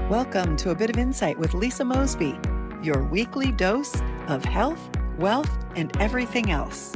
Welcome to A Bit of Insight with Lisa Mosbey, your weekly dose of health, wealth, and everything else.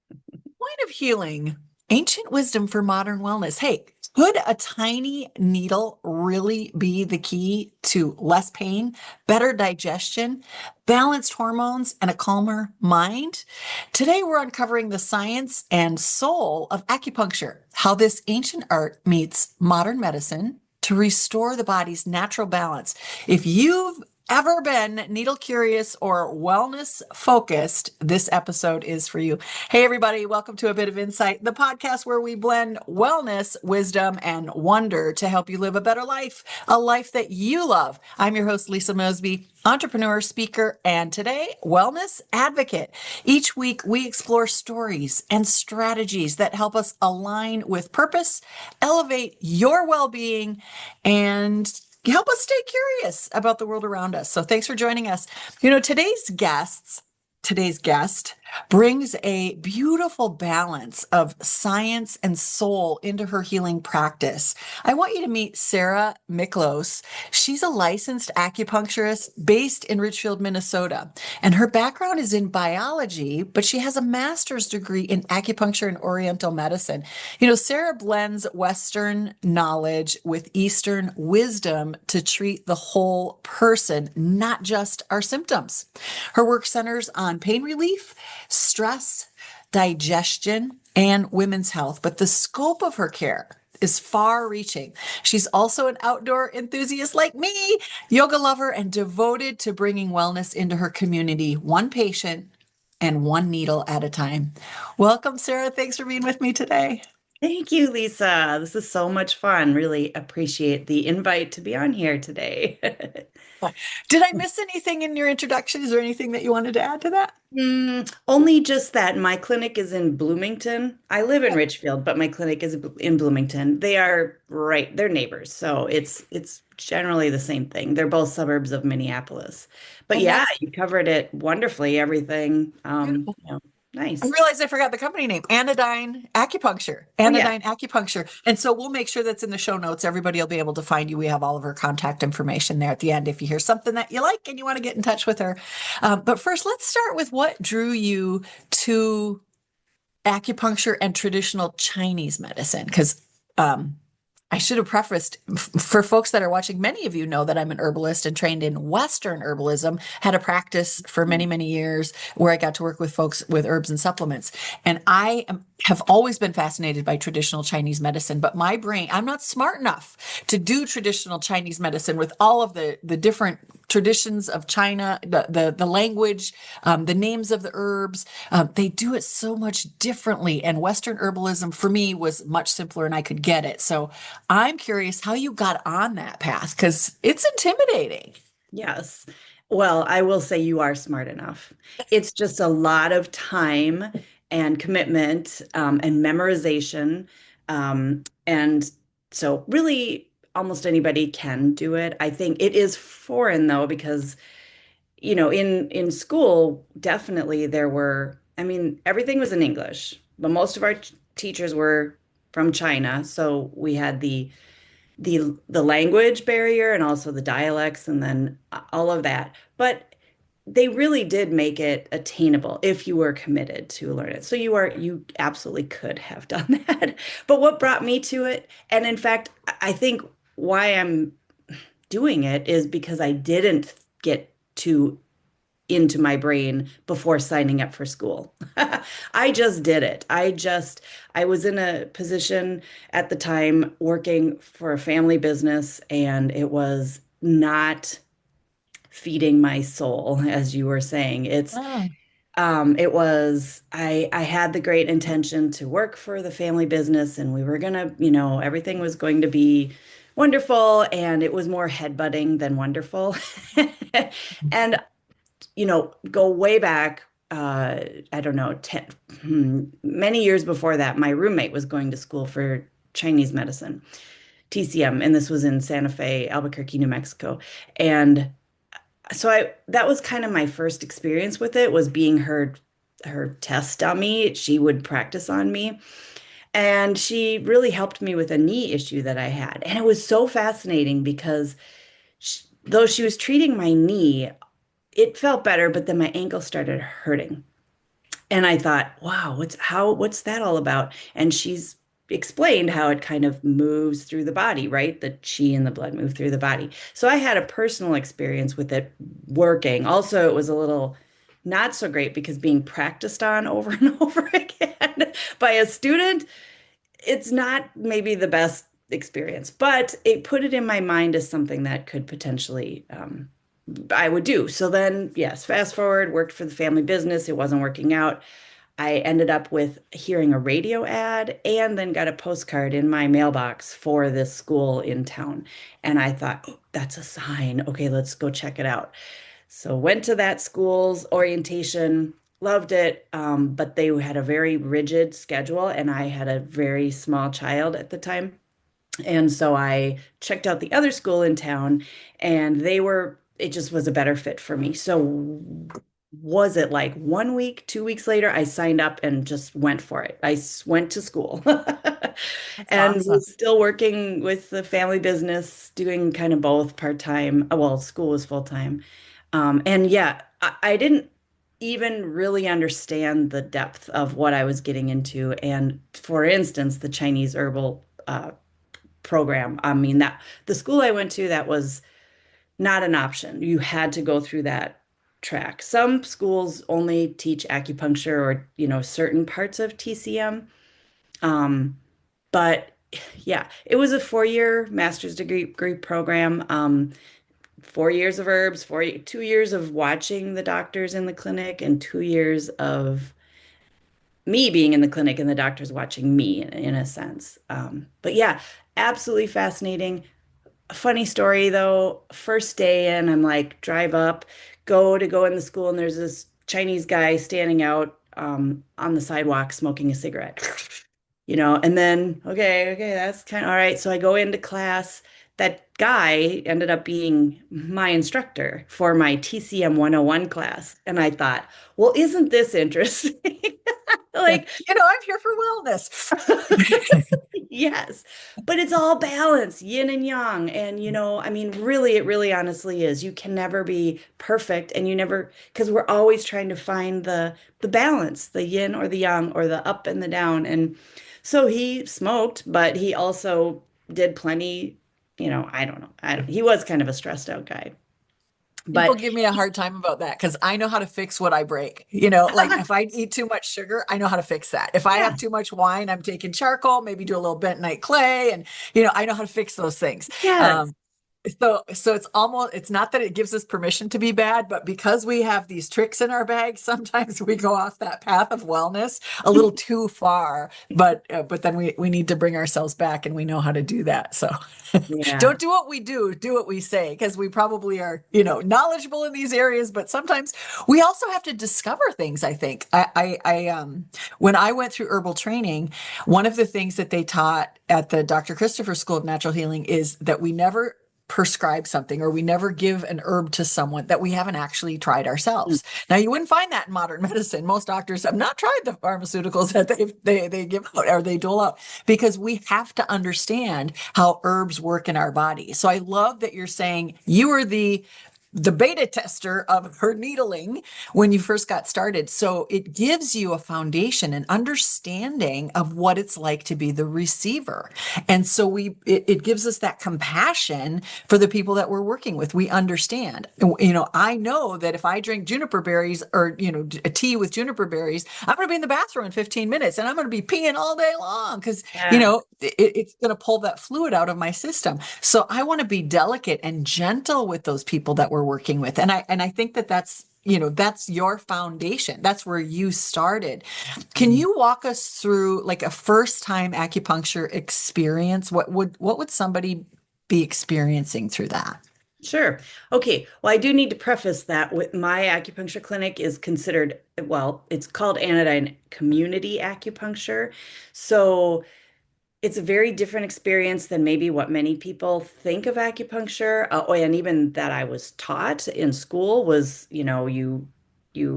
Point of healing, ancient wisdom for modern wellness. Hey, could a tiny needle really be the key to less pain, better digestion, balanced hormones, and a calmer mind? Today, we're uncovering the science and soul of acupuncture, how this ancient art meets modern medicine to restore the body's natural balance. If you've ever been needle curious or wellness focused, this episode is for you. Hey, everybody, welcome to A Bit of Insight, the podcast where we blend wellness, wisdom, and wonder to help you live a better life, a life that you love. I'm your host, Lisa Mosbey, entrepreneur, speaker, and today, wellness advocate. Each week, we explore stories and strategies that help us align with purpose, elevate your well-being, and help us stay curious about the world around us. So thanks for joining us. Today's guest brings a beautiful balance of science and soul into her healing practice. I want you to meet Sarah Miklos. She's a licensed acupuncturist based in Richfield, Minnesota, and her background is in biology, but she has a master's degree in acupuncture and Oriental medicine. Sarah blends Western knowledge with Eastern wisdom to treat the whole person, not just our symptoms. Her work centers on pain relief, stress, digestion, and women's health, but the scope of her care is far reaching. She's also an outdoor enthusiast like me, yoga lover, and devoted to bringing wellness into her community, one patient and one needle at a time. Welcome, Sarah. Thanks for being with me today. Thank you, Lisa. This is so much fun. Really appreciate the invite to be on here today. Did I miss anything in your introduction? Is there anything that you wanted to add to that? Only just that my clinic is in Bloomington. I live in Richfield, but my clinic is in Bloomington. They are right, they're neighbors, so it's generally the same thing. They're both suburbs of Minneapolis. But And yeah, that's you covered it wonderfully, everything. beautiful. I Nice. realized I forgot the company name, Anodyne Acupuncture. Oh yeah. Anodyne Acupuncture. And so we'll make sure that's in the show notes. Everybody will be able to find you. We have all of her contact information there at the end if you hear something that you like and you want to get in touch with her. But first, let's start with what drew you to acupuncture and traditional Chinese medicine. Because I should have prefaced for folks that are watching, many of you know that I'm an herbalist and trained in Western herbalism, had a practice for many, many years where I got to work with folks with herbs and supplements. And have always been fascinated by traditional Chinese medicine, but my brain, I'm not smart enough to do traditional Chinese medicine with all of the different traditions of China, the language, the names of the herbs. They do it so much differently. And Western herbalism for me was much simpler and I could get it. So I'm curious how you got on that path because it's intimidating. Yes. Well, I will say you are smart enough. It's just a lot of time and commitment and memorization. And so, really, almost anybody can do it. I think it is foreign, though, because, in school, definitely there were, I mean, everything was in English, but most of our teachers were from China. So we had the language barrier and also the dialects and then all of that. But they really did make it attainable if you were committed to learn it. So you absolutely could have done that. But what brought me to it, and in fact, I think why I'm doing it is because I didn't get too into my brain before signing up for school. I just did it. I was in a position at the time working for a family business, and it was not feeding my soul, as you were saying. Oh, I had the great intention to work for the family business, and we were gonna, everything was going to be wonderful, and it was more headbutting than wonderful. And go way back, I don't know, many years before that, my roommate was going to school for Chinese medicine, TCM, and this was in Santa Fe, Albuquerque, New Mexico. And so that was kind of my first experience with it, was being her test dummy. She would practice on me. And she really helped me with a knee issue that I had. And it was so fascinating because though she was treating my knee, it felt better, but then my ankle started hurting. And I thought, wow, what's that all about? And she's explained how it kind of moves through the body, right? The chi and the blood move through the body. So I had a personal experience with it working. Also, it was a little not so great because being practiced on over and over again by a student, it's not maybe the best experience, but it put it in my mind as something that could potentially I would do. So then, yes, fast forward, worked for the family business. It wasn't working out. I ended up with hearing a radio ad and then got a postcard in my mailbox for this school in town. And I thought, oh, that's a sign. Okay, let's go check it out. So went to that school's orientation, loved it, but they had a very rigid schedule, and I had a very small child at the time. And so I checked out the other school in town, and it just was a better fit for me. So was it like 1 week, 2 weeks later, I signed up and just went for it. Went to school That's and awesome. was still working with the family business, doing kind of both part-time. Well, school was full-time. And yeah, I didn't even really understand the depth of what I was getting into. And for instance, the Chinese herbal program. I mean, that the school I went to, that was not an option. You had to go through that track. Some schools only teach acupuncture or, certain parts of TCM. Um, but yeah, it was a 4-year master's degree program. 4 years of herbs, 2 years of watching the doctors in the clinic, and 2 years of me being in the clinic and the doctors watching me in a sense. But yeah, absolutely fascinating. A funny story though, first day in, I'm like, drive up, go in the school, and there's this Chinese guy standing out on the sidewalk smoking a cigarette. And then, okay, that's kind of all right. So I go into class. That guy ended up being my instructor for my TCM 101 class. And I thought, well, isn't this interesting? Like, I'm here for wellness. yes, but it's all balance, yin and yang. And, I mean, really, it really honestly is. You can never be perfect, and you never, because we're always trying to find the balance, the yin or the yang, or the up and the down. And so he smoked, but he also did plenty, I don't know. He was kind of a stressed out guy. People But give me a hard time about that because I know how to fix what I break. Like if I eat too much sugar, I know how to fix that. If I yeah, have too much wine, I'm taking charcoal, maybe do a little bentonite clay, and I know how to fix those things. yes, Um, so it's not that it gives us permission to be bad, but because we have these tricks in our bag, sometimes we go off that path of wellness a little too far. But then we need to bring ourselves back, and we know how to do that. So yeah, don't do what we do what we say, because we probably are, knowledgeable in these areas, but sometimes we also have to discover things, I think. When I went through herbal training, one of the things that they taught at the Dr. Christopher School of Natural Healing is that we never prescribe something, or we never give an herb to someone that we haven't actually tried mm, ourselves. Now, you wouldn't find that in modern medicine. Most doctors have not tried the pharmaceuticals that they give out or they dole out, because we have to understand how herbs work in our body. So I love that you're saying you were the beta tester of her needling when you first got started. So it gives you a foundation, an understanding of what it's like to be the receiver. And so it gives us that compassion for the people that we're working with. We understand. I know that if I drink juniper berries, or, a tea with juniper berries, I'm going to be in the bathroom in 15 minutes, and I'm going to be peeing all day long because, yeah. it's going to pull that fluid out of my system. So I want to be delicate and gentle with those people that we're working with. And I think that that's your foundation. That's where you started. Can you walk us through like a first time acupuncture experience? What would somebody be experiencing through that? Sure. Okay. Well, I do need to preface that with my acupuncture clinic is considered, well, it's called Anodyne Community Acupuncture. So it's a very different experience than maybe what many people think of acupuncture. Oh, and even that I was taught in school was, you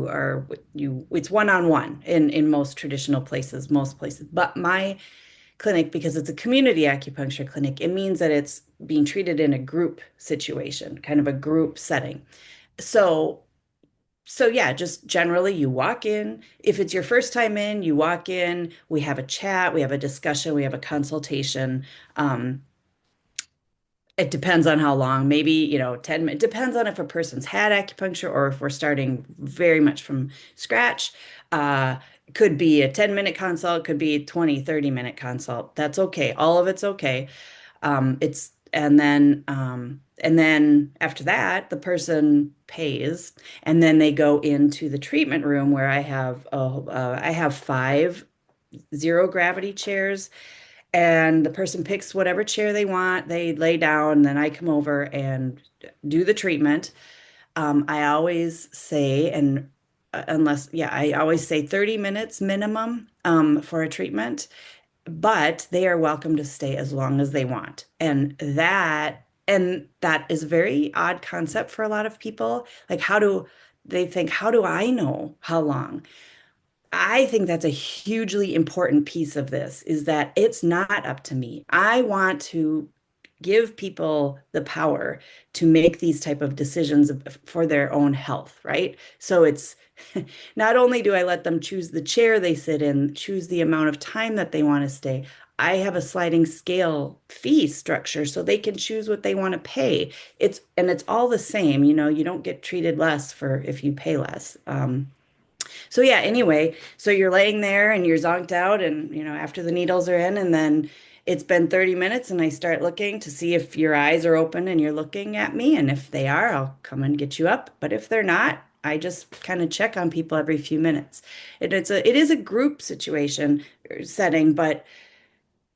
are you it's one-on-one in most traditional places, most places. But my clinic because it's a community acupuncture clinic. It means that it's being treated in a group situation, kind of a group setting. So yeah, just generally you walk in. If it's your first time in, you walk in, we have a chat, we have a discussion, we have a consultation. Um, it depends on how long, maybe, 10 minutes. It depends on if a person's had acupuncture or if we're starting very much from scratch. Could be a 10-minute consult, could be 20, 30-minute consult. That's okay. All of it's okay. It's and then after that, the person pays, and then they go into the treatment room where I have five zero gravity chairs, and the person picks whatever chair they want. They lay down, and then I come over and do the treatment. I always say, and unless, yeah, I always say 30 minutes minimum for a treatment, but they are welcome to stay as long as they want. And that is a very odd concept for a lot of people. Like, how do they think, how do I know how long? I think that's a hugely important piece of this is that it's not up to me. I want to give people the power to make these type of decisions for their own health, right? So it's not only do I let them choose the chair they sit in, choose the amount of time that they want to stay, I have a sliding scale fee structure so they can choose what they want to pay. It's all the same, you don't get treated less for if you pay less. So yeah, anyway, so you're laying there and you're zonked out and after the needles are in and then it's been 30 minutes and I start looking to see if your eyes are open and you're looking at me and if they are, I'll come and get you up. But if they're not, I just kind of check on people every few minutes. It is a group situation setting, but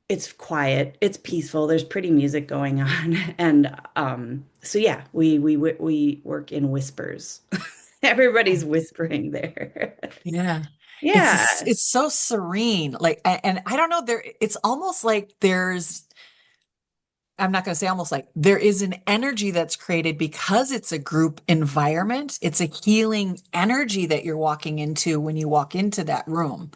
it's quiet, it's peaceful, there's pretty music going on. And so yeah, we work in whispers. Everybody's whispering there. Yeah. Yeah. It's so serene. Like, and I don't know, it's almost like I'm not going to say almost like there is an energy that's created because it's a group environment. It's a healing energy that you're walking into when you walk into that room.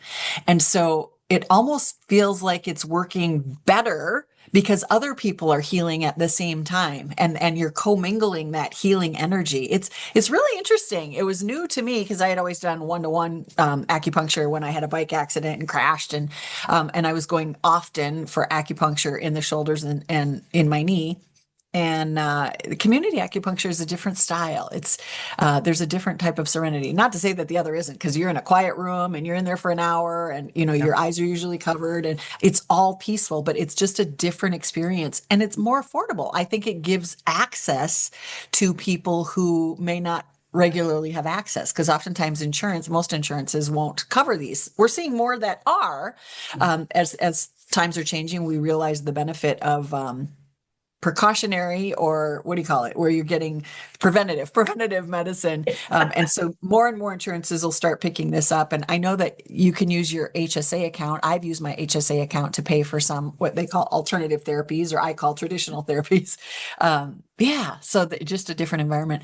And so it almost feels like it's working better because other people are healing at the same time and you're commingling that healing energy. It's really interesting. It was new to me because I had always done one-to-one acupuncture when I had a bike accident and crashed and I was going often for acupuncture in the shoulders and in my knee. And the community acupuncture is a different style. There's a different type of serenity. Not to say that the other isn't, because you're in a quiet room and you're in there for an hour, and Yeah. your eyes are usually covered, and it's all peaceful. But it's just a different experience, and it's more affordable. I think it gives access to people who may not regularly have access, because oftentimes most insurances won't cover these. We're seeing more that are, as times are changing. We realize the benefit of precautionary, or what do you call it, where you're getting preventative medicine. And so more and more insurances will start picking this up. And I know that you can use your HSA account. I've used my HSA account to pay for some what they call alternative therapies, or I call traditional therapies. Yeah, so just a different environment.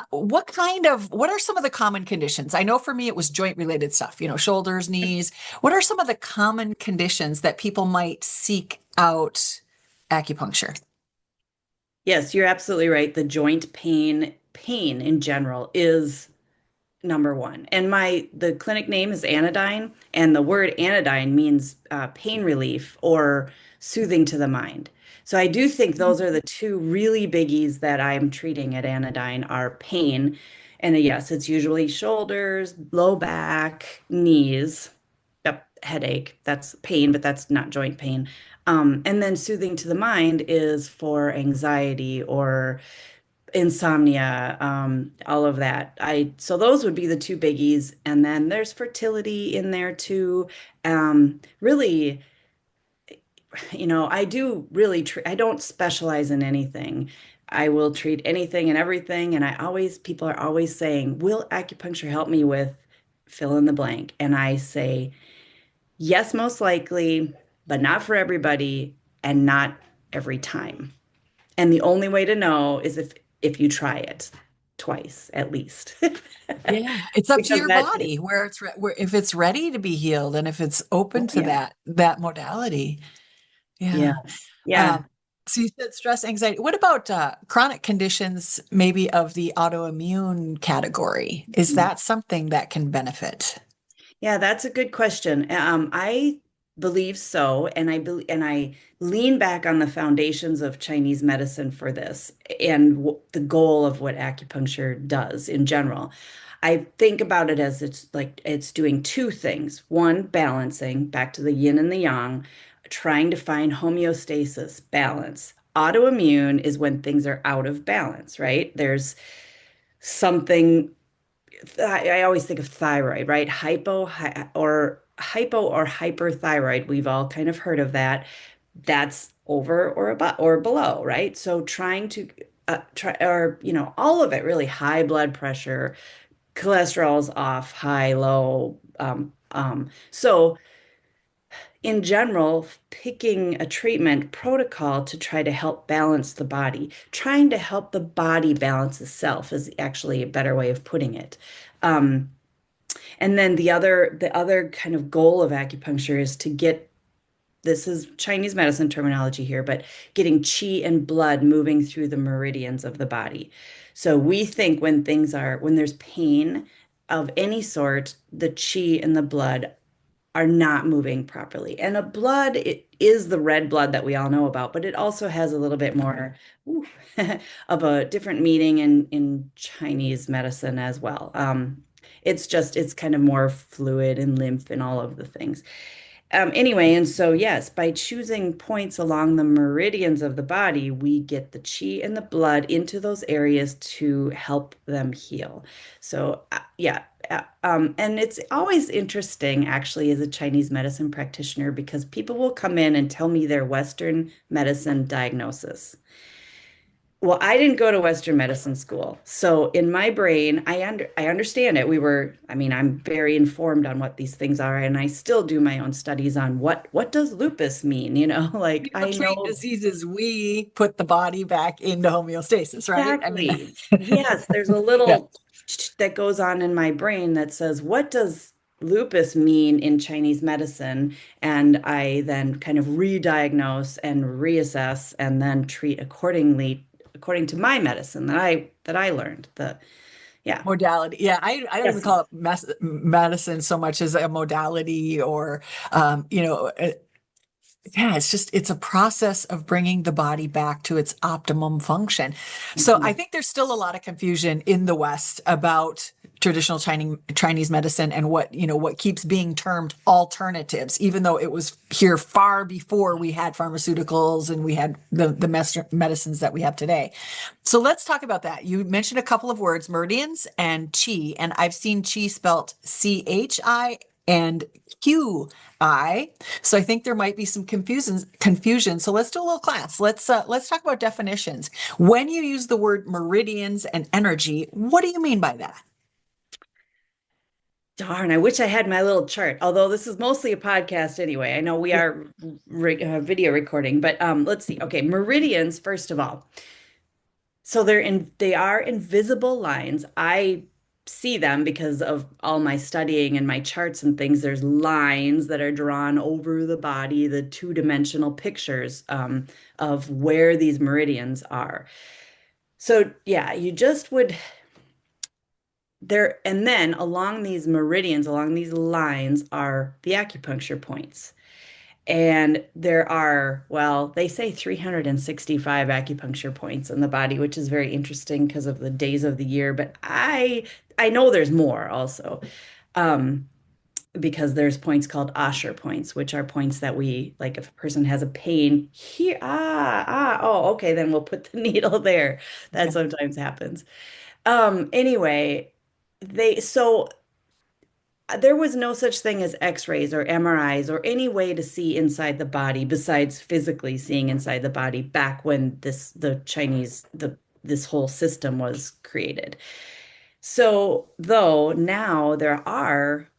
What are some of the common conditions? I know for me it was joint related stuff, shoulders, knees. What are some of the common conditions that people might seek out acupuncture? Yes, you're absolutely right. The joint pain in general is number one. And the clinic name is Anodyne, and the word anodyne means pain relief or soothing to the mind. So I do think those are the two really biggies that I'm treating at Anodyne are pain. And yes, it's usually shoulders, low back, knees. Yep, headache. That's pain, but that's not joint pain. And then soothing to the mind is for anxiety or insomnia, all of that. So those would be the two biggies. And then there's fertility in there too. Really, I do really I don't specialize in anything. I will treat anything and everything. And people are always saying, will acupuncture help me with fill in the blank? And I say, yes, most likely, but not for everybody and not every time. And the only way to know is if you try it. twice at least. Yeah, it's up to Because your that, body where where if it's ready to be healed and if it's open oh to yeah, that modality. Yeah. yes, yeah. Um, so you said stress, anxiety. What about chronic conditions, maybe of the autoimmune category? Is that something that can benefit? Yeah, that's a good question. I believe so, and I lean back on the foundations of Chinese medicine for this and the goal of what acupuncture does in general. I think about it as it's like it's doing two things. One, balancing back to the yin and the yang, trying to find homeostasis, balance. Autoimmune is when things are out of balance, right? There's something I always think of thyroid, right? Hypo or hyperthyroid. We've all kind of heard of that. That's over or above or below, right? So trying to try or all of it really high blood pressure, cholesterol's off, high, low. So in general, picking a treatment protocol to try to help balance the body, trying to help the body balance itself is actually a better way of putting it. Um, and then the other kind of goal of acupuncture is to get, this is Chinese medicine terminology here, but getting qi and blood moving through the meridians of the body. So we think when there's pain of any sort, the qi and the blood are not moving properly. And a blood, it is the red blood that we all know about, but it also has a little bit more ooh, of a different meaning in Chinese medicine as well. It's kind of more fluid and lymph and all of the things. Anyway, and so yes, by choosing points along the meridians of the body, we get the chi and the blood into those areas to help them heal. So, yeah, and it's always interesting, actually, as a Chinese medicine practitioner, because people will come in and tell me their Western medicine diagnosis. Well, I didn't go to Western medicine school. So in my brain, I understand it. I mean, I'm very informed on what these things are, and I still do my own studies on what does lupus mean, like We don't I treat know diseases, we put the body back into homeostasis, right? I mean, exactly. Yes, there's a yeah, little that goes on in my brain that says, what does lupus mean in Chinese medicine? And I then kind of re-diagnose and reassess and then treat accordingly, according to my medicine that I learned. Yeah. modality. Yeah, I don't even Yes. call it medicine so much as a modality or, yeah, it's a process of bringing the body back to its optimum function. So I Mhm. think there's still a lot of confusion in the West about traditional Chinese medicine and what keeps being termed alternatives, even though it was here far before we had pharmaceuticals and we had the medicines that we have today. So let's talk about that. You mentioned a couple of words, meridians and chi, and I've seen chi spelt CHI and QI. So I think there might be some confusion. So let's do a little class. Let's talk about definitions. When you use the word meridians and energy, what do you mean by that? Darn, I wish I had my little chart. Although this is mostly a podcast anyway. I know we Yeah. are video recording, but let's see. Okay, meridians, first of all. So they are invisible lines. I see them because of all my studying and my charts and things. There's lines that are drawn over the body, the two-dimensional pictures of where these meridians are. So yeah, you just would there, and then along these meridians, along these lines are the acupuncture points. And there are, well, they say 365 acupuncture points in the body, which is very interesting because of the days of the year. But I know there's more also, um, because there's points called Osher points, which are points that we like if a person has a pain here, oh, okay, then we'll put the needle there. That Okay. sometimes happens. Anyway, so there was no such thing as x-rays or MRIs or any way to see inside the body besides physically seeing inside the body back when this whole system was created. So though now there are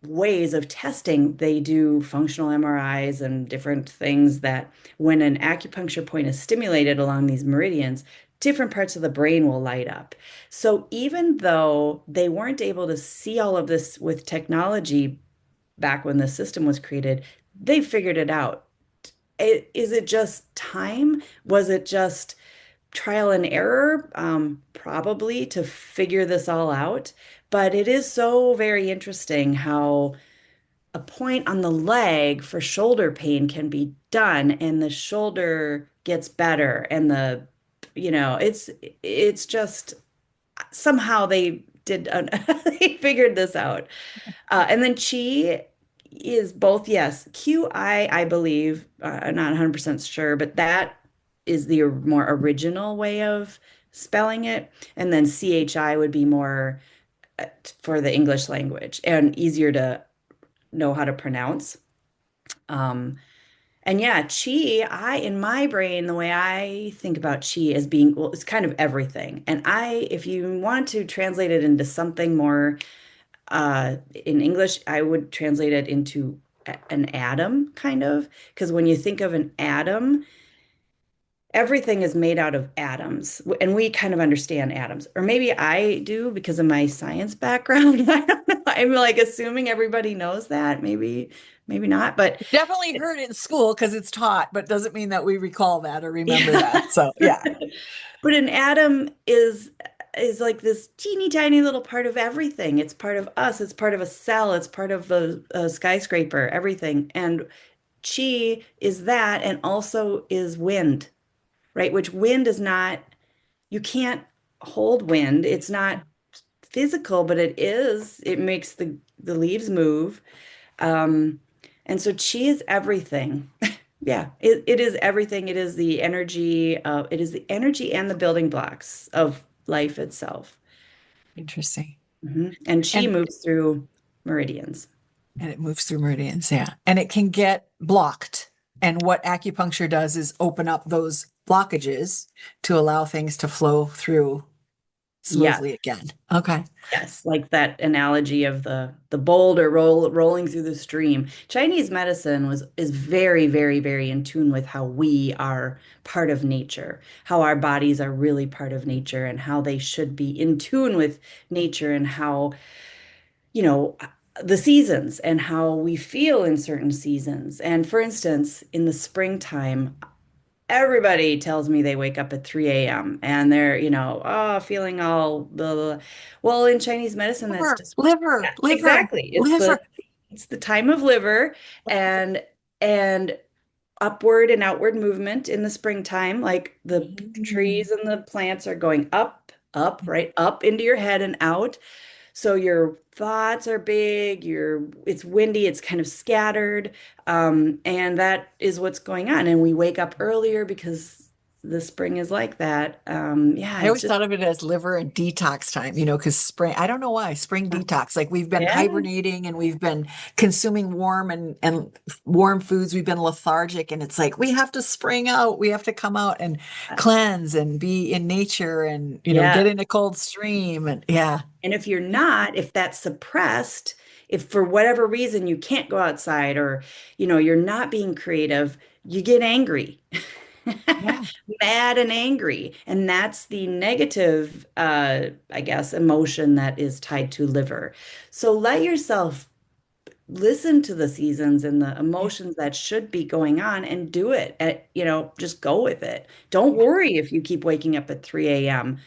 ways of testing. They do functional MRIs and different things that when an acupuncture point is stimulated along these meridians, different parts of the brain will light up. So even though they weren't able to see all of this with technology back when the system was created, they figured it out. Is it just time? Was it just trial and error? Probably to figure this all out. But it is so very interesting how a point on the leg for shoulder pain can be done and the shoulder gets better and it's just somehow they did they figured this out. And then chi is both, yes, qi, I believe, I'm not 100% sure, but that is the more original way of spelling it. And then chi would be more for the English language and easier to know how to pronounce. Um, and yeah, chi, in my brain, the way I think about chi is being, well, it's kind of everything. And if you want to translate it into something more in English, I would translate it into an atom, kind of, because when you think of an atom, everything is made out of atoms, and we kind of understand atoms. Or maybe I do because of my science background. I don't know. I'm like assuming everybody knows that. Maybe not, but Definitely heard it in school because it's taught, but doesn't mean that we recall that or remember yeah. that. So, yeah. But an atom is like this teeny tiny little part of everything. It's part of us. It's part of a cell. It's part of a skyscraper, everything. And chi is that, and also is wind, right? Which wind is not, you can't hold wind. It's not physical, but it is. It makes the leaves move. Um, and so chi is everything. Yeah, it is everything. It is the energy and the building blocks of life itself. Interesting. And chi And moves through meridians. and it moves through meridians, yeah. And it can get blocked. And what acupuncture does is open up those blockages to allow things to flow through Yes, smoothly again. Okay. yes, like that analogy of the boulder rolling through the stream. Chinese medicine is very, very, very in tune with how we are part of nature, how our bodies are really part of nature, and how they should be in tune with nature, and how, you know, the seasons and how we feel in certain seasons. And for instance, in the springtime, everybody tells me they wake up at 3 a.m. and they're, feeling all blah, blah, blah. Well, in Chinese medicine, that's Liver, just, liver, yeah, liver, exactly. liver. It's the time of liver and and upward and outward movement in the springtime, like the Mm. trees and the plants are going up, up, right up into your head and out. So your thoughts are big, it's windy, it's kind of scattered, and that is what's going on. And we wake up earlier because the spring is like that. Yeah, I it's always just thought of it as liver and detox time, because spring, I don't know why, spring detox. Like we've been yeah, hibernating and we've been consuming and warm foods. We've been lethargic and it's like we have to spring out. We have to come out and cleanse and be in nature and, yeah. get in a cold stream. And yeah, And if you're not, if that's suppressed, if for whatever reason you can't go outside or you're not being creative, you get angry. yeah, Mad and angry. And that's the negative, I guess, emotion that is tied to liver. So let yourself listen to the seasons and the yeah, emotions that should be going on and do it. Just go with it. Don't yeah. worry if you keep waking up at 3 a.m.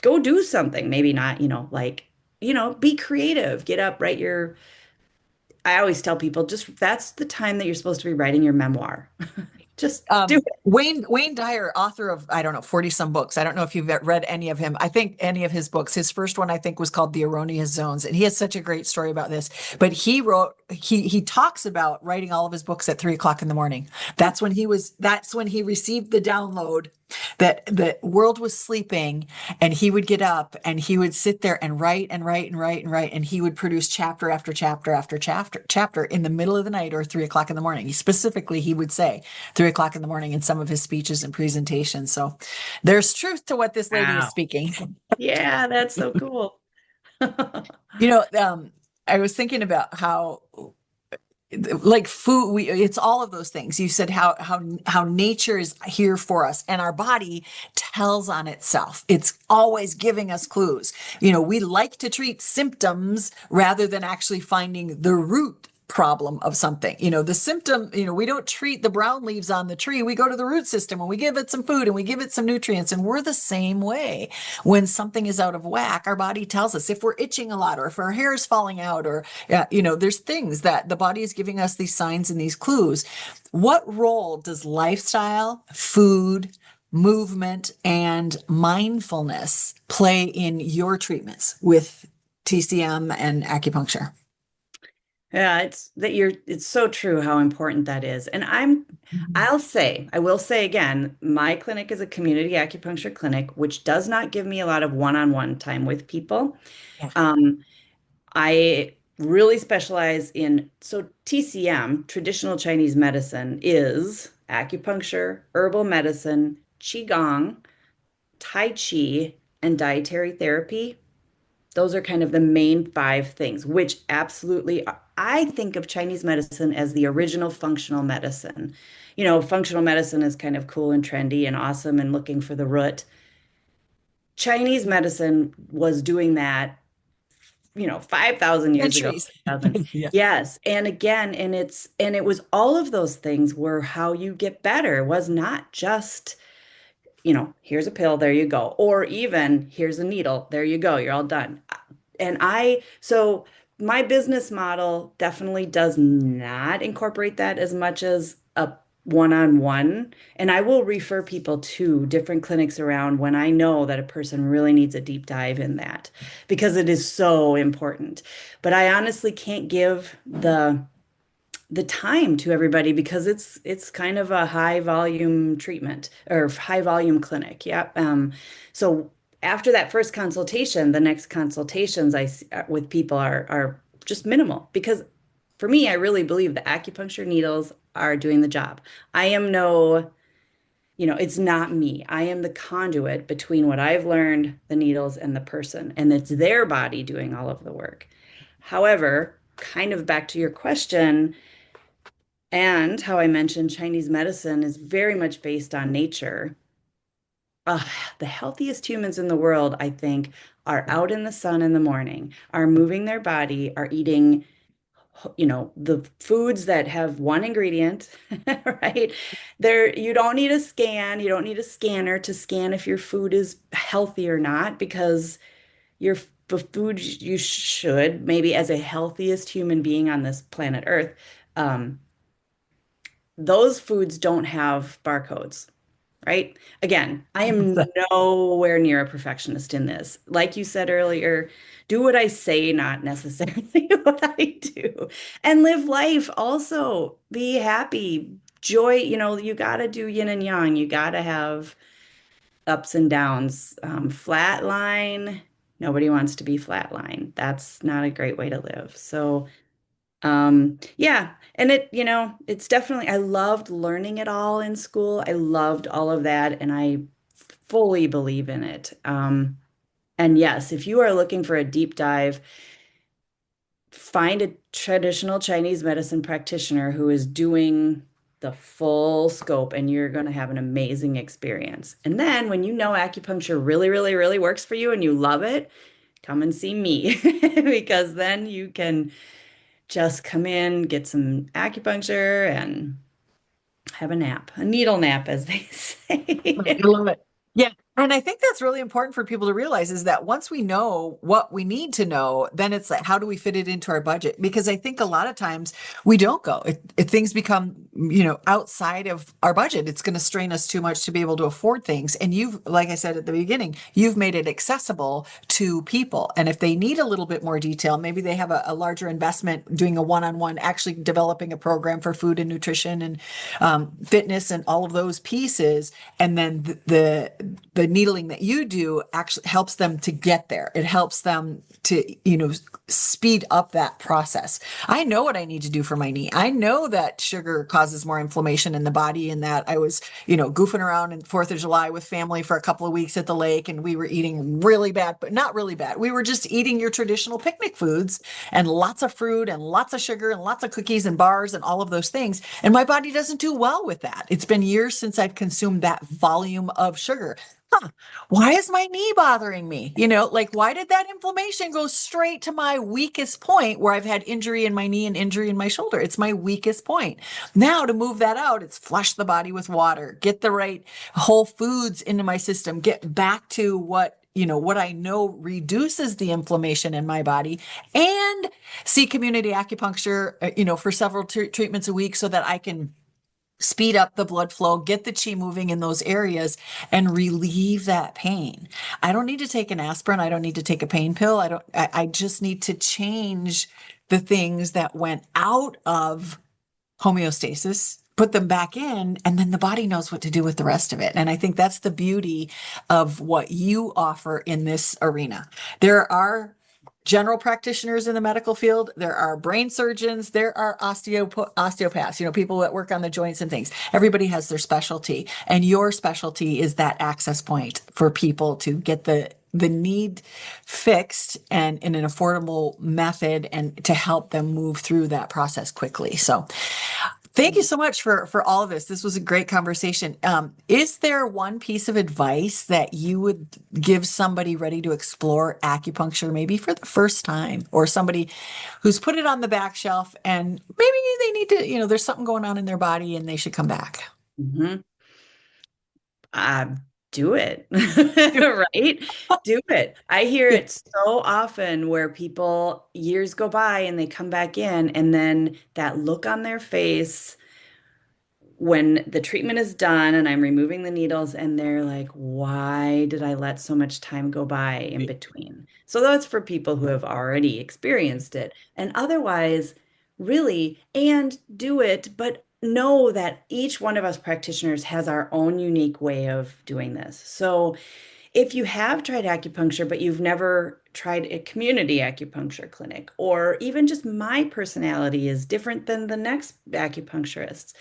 Go do something. Maybe not, be creative. Get up, I always tell people just that's the time that you're supposed to be writing your memoir. Just do it. Wayne Dyer, author of, I don't know, 40 some books. I don't know if you've read any of him. I think any of his books. His first one, I think, was called The Erroneous Zones. And he has such a great story about this. But he talks about writing all of his books at 3 o'clock in the morning. That's when he received the download that the world was sleeping and he would get up and he would sit there and write and write and write and write. And he would produce chapter after chapter after chapter in the middle of the night or 3 o'clock in the morning. Specifically, he would say 3 o'clock in the morning in some of his speeches and presentations. So there's truth to what this lady is Wow. speaking. Yeah, that's so cool. You know, um, I was thinking about how like food, it's all of those things. You said how nature is here for us and our body tells on itself. It's always giving us clues. We like to treat symptoms rather than actually finding the root problem of something. The symptom, we don't treat the brown leaves on the tree. We go to the root system and we give it some food and we give it some nutrients. And we're the same way. When something is out of whack, our body tells us if we're itching a lot or if our hair is falling out or, there's things that the body is giving us these signs and these clues. What role does lifestyle, food, movement, and mindfulness play in your treatments with TCM and acupuncture? Yeah, it's so true how important that is. And I will say again, my clinic is a community acupuncture clinic, which does not give me a lot of one-on-one time with people. Yeah. Um, I really specialize in, so TCM, traditional Chinese medicine, is acupuncture, herbal medicine, qigong, tai chi, and dietary therapy. Those are kind of the main five things, which absolutely, I think of Chinese medicine as the original functional medicine. Functional medicine is kind of cool and trendy and awesome and looking for the root. Chinese medicine was doing that, 5,000 years ago, Centuries. 6,000. Yeah. Yes. And again, and it was all of those things were how you get better. It was not just, here's a pill, there you go. Or even here's a needle, there you go, you're all done. So my business model definitely does not incorporate that as much as a one-on-one. And I will refer people to different clinics around when I know that a person really needs a deep dive in that because it is so important. But I honestly can't give the time to everybody because it's kind of a high volume treatment or high volume clinic. Yeah. So after that first consultation, the next consultations with people are just minimal because for me, I really believe the acupuncture needles are doing the job. I am no, it's not me. I am the conduit between what I've learned, the needles, and the person, and it's their body doing all of the work. However, kind of back to your question, and how I mentioned Chinese medicine is very much based on nature. Uh, the healthiest humans in the world, I think, are out in the sun in the morning, are moving their body, are eating, the foods that have one ingredient, right? You don't need a scan, you don't need a scanner to scan if your food is healthy or not, because your the food you should, maybe as a healthiest human being on this planet Earth, um, those foods don't have barcodes, right? Again, I am nowhere near a perfectionist in this. Like you said earlier, do what I say, not necessarily what I do. And live life also. Be happy. Joy, you got to do yin and yang. You got to have ups and downs. Flatline, nobody wants to be flatline. That's not a great way to live. So, yeah, and it's definitely, I loved learning it all in school. I loved all of that, and I fully believe in it. And yes, if you are looking for a deep dive, find a traditional Chinese medicine practitioner who is doing the full scope, and you're going to have an amazing experience. And then when you know acupuncture really, really, really works for you and you love it, come and see me because then you can just come in, get some acupuncture, and have a nap, a needle nap, as they I say. love it. Yeah. And I think that's really important for people to realize is that once we know what we need to know, then it's like, how do we fit it into our budget? Because I think a lot of times we don't go. If things become, outside of our budget, it's going to strain us too much to be able to afford things. And like I said at the beginning, you've made it accessible to people. And if they need a little bit more detail, maybe they have a larger investment doing a one-on-one, actually developing a program for food and nutrition and fitness and all of those pieces. And then the needling that you do actually helps them to get there. It helps them to, speed up that process. I know what I need to do for my knee. I know that sugar causes causes more inflammation in the body. And that I was, goofing around in 4th of July with family for a couple of weeks at the lake, and we were eating really bad, but not really bad. We were just eating your traditional picnic foods and lots of fruit and lots of sugar and lots of cookies and bars and all of those things. And my body doesn't do well with that. It's been years since I've consumed that volume of sugar. Huh, why is my knee bothering me? Like, why did that inflammation go straight to my weakest point where I've had injury in my knee and injury in my shoulder? It's my weakest point. Now, to move that out, it's flush the body with water, get the right whole foods into my system, get back to what I know reduces the inflammation in my body, and see community acupuncture, for several treatments a week so that I can speed up the blood flow, get the chi moving in those areas, and relieve that pain. I don't need to take an aspirin. I don't need to take a pain pill. I just need to change the things that went out of homeostasis, put them back in, and then the body knows what to do with the rest of it. And I think that's the beauty of what you offer in this arena. There are general practitioners in the medical field, there are brain surgeons, there are osteopaths, people that work on the joints and things. Everybody has their specialty, and your specialty is that access point for people to get the need fixed and in an affordable method, and to help them move through that process quickly. So thank you so much for all of this. This was a great conversation. Is there one piece of advice that you would give somebody ready to explore acupuncture, maybe for the first time, or somebody who's put it on the back shelf and maybe they need to, there's something going on in their body and they should come back? Mhm. Uh, do it, right? Do it. I hear Yeah. it so often where people years go by and they come back in, and then that look on their face when the treatment is done and I'm removing the needles, and they're like, why did I let so much time go by in between? So that's for people who have already experienced it. And otherwise, really, and do it, but know that each one of us practitioners has our own unique way of doing this. So if you have tried acupuncture, but you've never tried a community acupuncture clinic, or even just my personality is different than the next acupuncturist,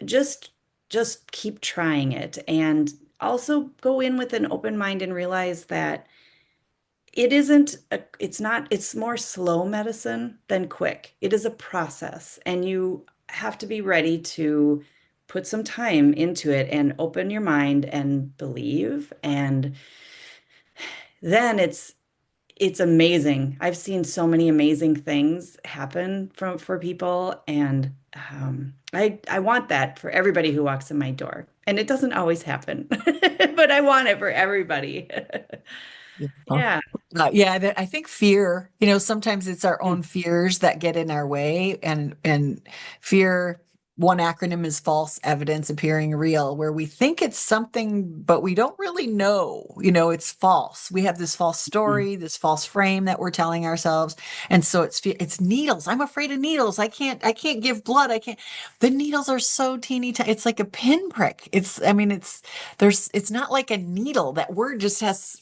just just keep trying it, and also go in with an open mind and realize that it's more slow medicine than quick. It is a process, and you have to be ready to put some time into it and open your mind and believe, and then it's amazing. I've seen so many amazing things happen for people, and I want that for everybody who walks in my door. And it doesn't always happen, but I want it for everybody. Beautiful. Yeah. Yeah, I think fear, sometimes it's our own fears that get in our way, and fear, one acronym is false evidence appearing real, where we think it's something, but we don't really know, it's false. We have this false Mhm. story, this false frame that we're telling ourselves. And so it's needles. I'm afraid of needles. I can't give blood. I can't. The needles are so teeny tiny. It's like a pinprick. It's not like a needle. That word just has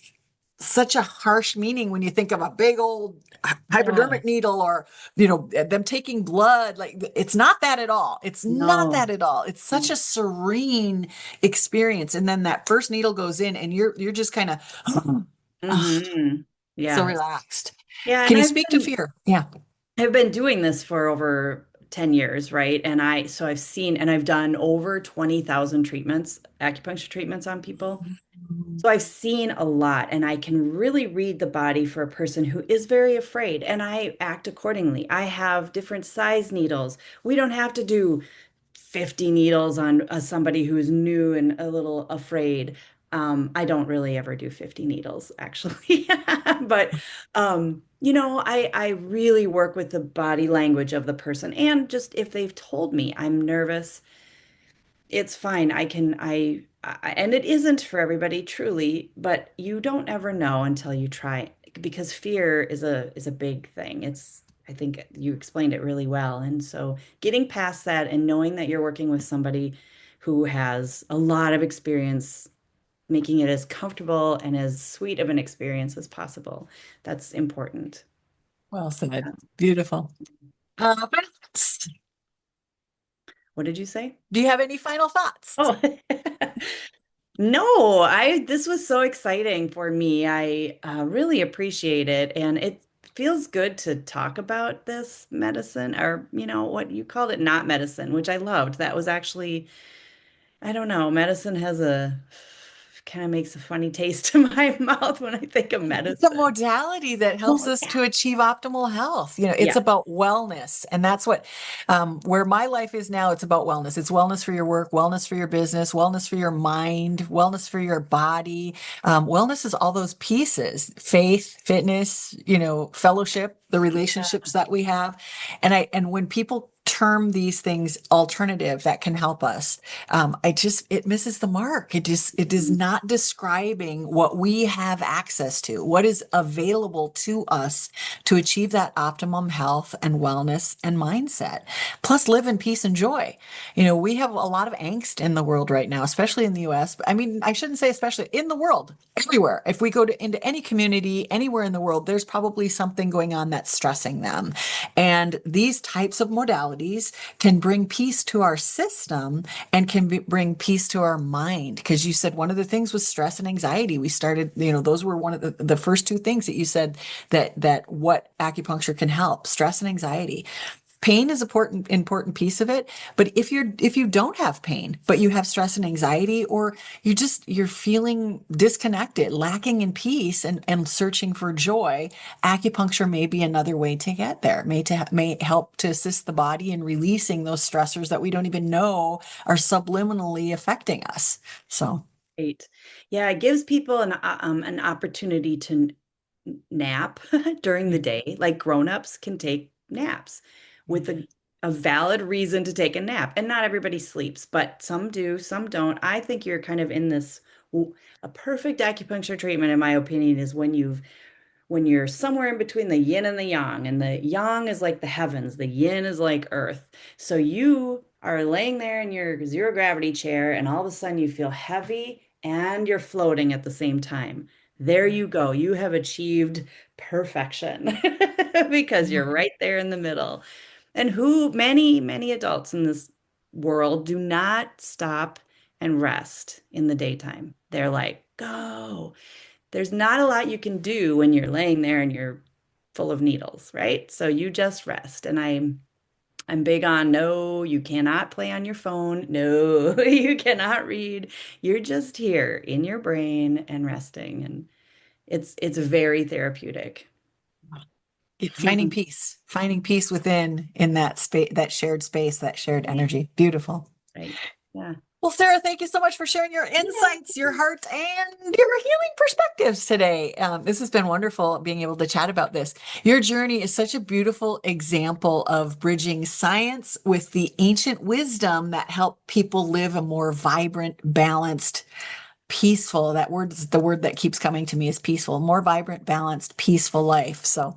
such a harsh meaning when you think of a big old Yeah. hypodermic needle, or them taking blood. Like, it's not that at all. It's not No. that at all. It's such a serene experience, and then that first needle goes in and you're just kind of Hmm. so Yeah. relaxed. Yeah, Can and you speak to fear? Yeah. I've been doing this for over 10 years, right? And so I've seen and I've done over 20,000 treatments, acupuncture treatments on people. So I've seen a lot, and I can really read the body for a person who is very afraid, and I act accordingly. I have different size needles. We don't have to do 50 needles on somebody who's new and a little afraid. I don't really ever do 50 needles, actually. But I really work with the body language of the person, and just if they've told me I'm nervous, it's fine. And it isn't for everybody, truly, but you don't ever know until you try, because fear is a big thing. I think you explained it really well. And so getting past that and knowing that you're working with somebody who has a lot of experience, making it as comfortable and as sweet of an experience as possible, that's important. Well said. Beautiful. But What did you say? Do you have any final thoughts? Oh, no, this was so exciting for me. I really appreciate it. And it feels good to talk about this medicine or, what you called it, not medicine, which I loved. That was actually, I don't know, medicine has a kind of makes a funny taste in my mouth when I think of It's a medicine. modality that helps Oh, us yeah. to achieve optimal health. It's Yeah. about wellness. And that's what, where my life is now, it's about wellness. It's wellness for your work, wellness for your business, wellness for your mind, wellness for your body. Wellness is all those pieces, faith, fitness, fellowship, the relationships that we have. And when people term these things alternative that can help us, it misses the mark. It is not describing what we have access to, what is available to us to achieve that optimum health and wellness and mindset. Plus, live in peace and joy. We have a lot of angst in the world right now, especially in the US. I mean, I shouldn't say especially in the world, everywhere. If we go into any community, anywhere in the world, there's probably something going on that's stressing them. And these types of modalities can bring peace to our system and bring peace to our mind. Because you said one of the things was stress and anxiety. We started, those were one of the first two things that you said that what acupuncture can help, stress and anxiety. Pain is important piece of it, but if you don't have pain but you have stress and anxiety, or you're feeling disconnected, lacking in peace, and searching for joy, acupuncture may be another way to get there. May help to assist the body in releasing those stressors that we don't even know are subliminally affecting us. So Great. Yeah, it gives people an opportunity to nap during the day. Like grown-ups can take naps with a valid reason to take a nap. And not everybody sleeps, but some do, some don't. I think you're kind of in this a perfect acupuncture treatment, in my opinion, is when you're somewhere in between the yin and the yang, and the yang is like the heavens, the yin is like earth. So you are laying there in your zero gravity chair, and all of a sudden you feel heavy and you're floating at the same time. There you go. You have achieved perfection because you're right there in the middle. And many adults in this world do not stop and rest in the daytime. They're like, go. There's not a lot you can do when you're laying there and you're full of needles, right? So you just rest. And I'm big on no, you cannot play on your phone. No, you cannot read. You're just here in your brain and resting. And it's very therapeutic. finding peace within in that space, that shared space, that shared Right. energy. Beautiful. Right. Yeah. Well, Sarah, thank you so much for sharing your insights, your heart, and your healing perspectives today. This has been wonderful being able to chat about this. Your journey is such a beautiful example of bridging science with the ancient wisdom that help people live a more vibrant, balanced, peaceful. That word is the word that keeps coming to me, is peaceful, more vibrant, balanced, peaceful life. So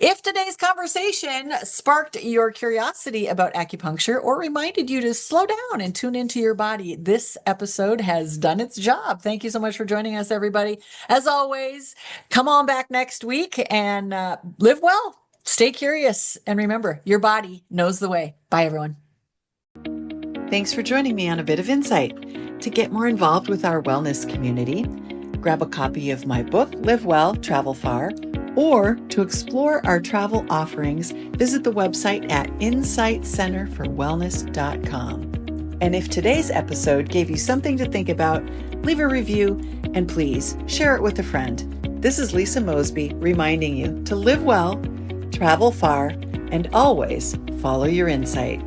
if today's conversation sparked your curiosity about acupuncture or reminded you to slow down and tune into your body, this episode has done its job. Thank you so much for joining us, everybody. As always, come on back next week and live well. Stay curious. And remember, your body knows the way. Bye, everyone. Thanks for joining me on A Bit of Insight. To get more involved with our wellness community, grab a copy of my book, Live Well, Travel Far, or to explore our travel offerings, visit the website at insightcenterforwellness.com. And if today's episode gave you something to think about, leave a review and please share it with a friend. This is Lisa Mosbey reminding you to live well, travel far, and always follow your insight.